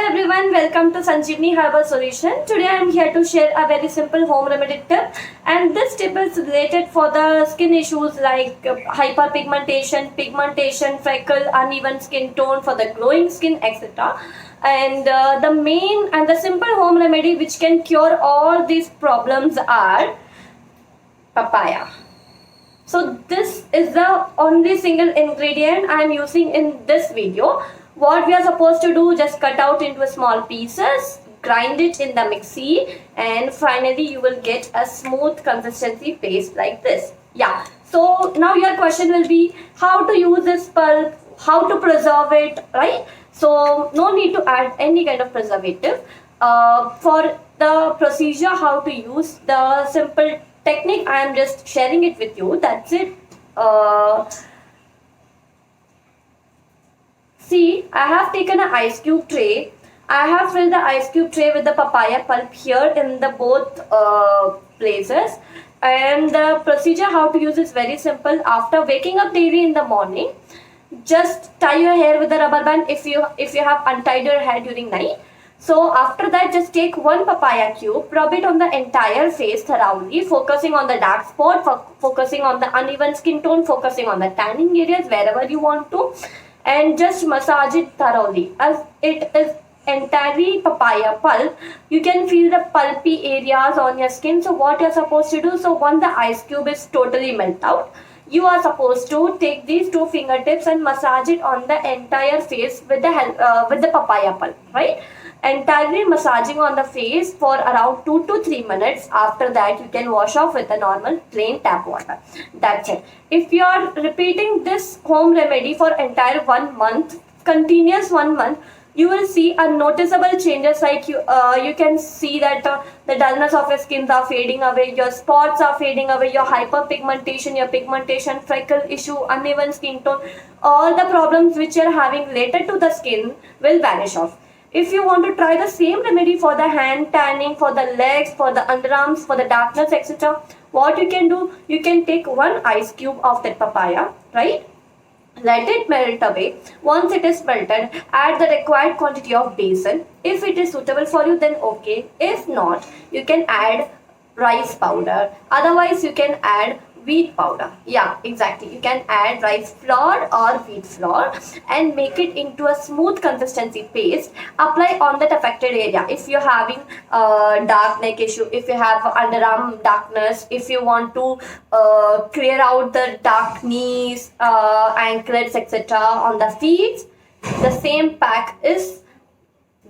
everyone, welcome to Sanjeevani Herbal Solution. Today I am here to share a very simple home remedy tip, and this tip is related for the skin issues like hyperpigmentation, pigmentation, freckle, uneven skin tone, for the glowing skin, etc. And the main and the simple home remedy which can cure all these problems are papaya. So this is the only single ingredient I am using in this video. What we are supposed to do, just cut out into small pieces, grind it in the mixie, and finally you will get a smooth consistency paste like this. Yeah, so now your question will be how to use this pulp, how to preserve it, right? So no need to add any kind of preservative. For the procedure, how to use the simple technique, I am just sharing it with you. That's it. See, I have taken an ice cube tray. I have filled the ice cube tray with the papaya pulp here in the both places. And the procedure how to use is very simple. After waking up daily in the morning, just tie your hair with a rubber band if you have untied your hair during night. So after that, just take one papaya cube, rub it on the entire face thoroughly, focusing on the dark spot, focusing on the uneven skin tone, focusing on the tanning areas wherever you want to, and just massage it thoroughly. As it is entirely papaya pulp, you can feel the pulpy areas on your skin. So what you're supposed to do, so once the ice cube is totally melt out, you are supposed to take these two fingertips and massage it on the entire face with the papaya pulp, right? Entirely massaging on the face for around 2 to 3 minutes. After that, you can wash off with a normal plain tap water. That's it. If you are repeating this home remedy for entire 1 month, continuous 1 month, you will see a noticeable changes, like you can see that the dullness of your skin are fading away, your spots are fading away, your hyperpigmentation, your pigmentation, freckle issue, uneven skin tone, all the problems which you are having related to the skin will vanish off. If you want to try the same remedy for the hand tanning, for the legs, for the underarms, for the darkness, etc., what you can do, you can take one ice cube of that papaya, right? Let it melt away. Once it is melted, add the required quantity of besan. If it is suitable for you, then okay. If not, you can add rice powder. Otherwise, you can add wheat powder. Yeah, exactly. You can add rice flour or wheat flour and make it into a smooth consistency paste. Apply on that affected area. If you're having dark neck issue, if you have underarm darkness, if you want to clear out the dark knees, anklets, etc. on the feet, the same pack is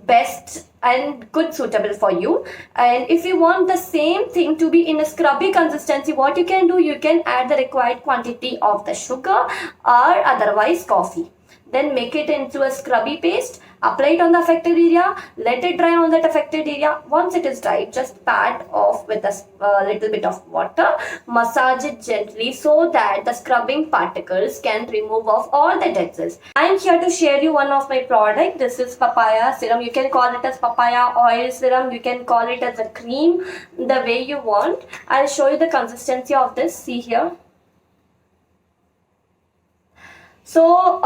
best and good suitable for you. And if you want the same thing to be in a scrubby consistency, what you can do, you can add the required quantity of the sugar or otherwise coffee. Then make it into a scrubby paste, apply it on the affected area, let it dry on that affected area. Once it is dry, just pat off with a little bit of water, massage it gently so that the scrubbing particles can remove off all the dead cells. I am here to share you one of my product. This is papaya serum. You can call it as papaya oil serum. You can call it as a cream, the way you want. I'll show you the consistency of this. See here. So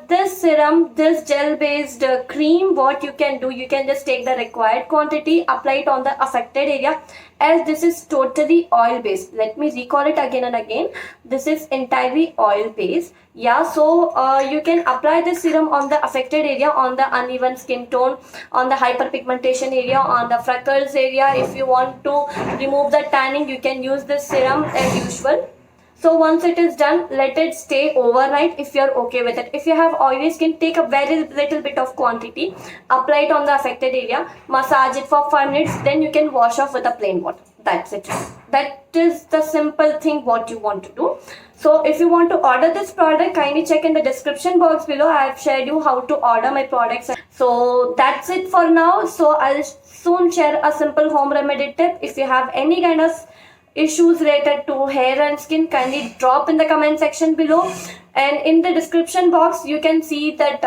this serum, this gel based cream, what you can do, you can just take the required quantity, apply it on the affected area. As this is totally oil based, let me recall it again and again, this is entirely oil based. Yeah, so you can apply this serum on the affected area, on the uneven skin tone, on the hyperpigmentation area, on the freckles area. If you want to remove the tanning, you can use this serum as usual. So once it is done, let it stay overnight if you are okay with it. If you have oily skin, take a very little bit of quantity, apply it on the affected area, massage it for 5 minutes, then you can wash off with a plain water. That's it. That is the simple thing what you want to do. So if you want to order this product, kindly check in the description box below. I have shared you how to order my products. So that's it for now. So I'll soon share a simple home remedy tip. If you have any kind of issues related to hair and skin, kindly drop in the comment section below, and in the description box you can see that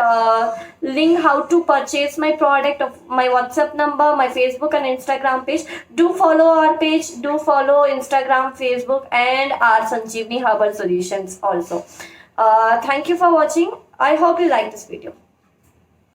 link how to purchase my product, of my WhatsApp number, my Facebook and Instagram page. Do follow our page, do follow Instagram, Facebook and our Sanjeevani Herbal Solutions also. Thank you for watching. I hope you like this video.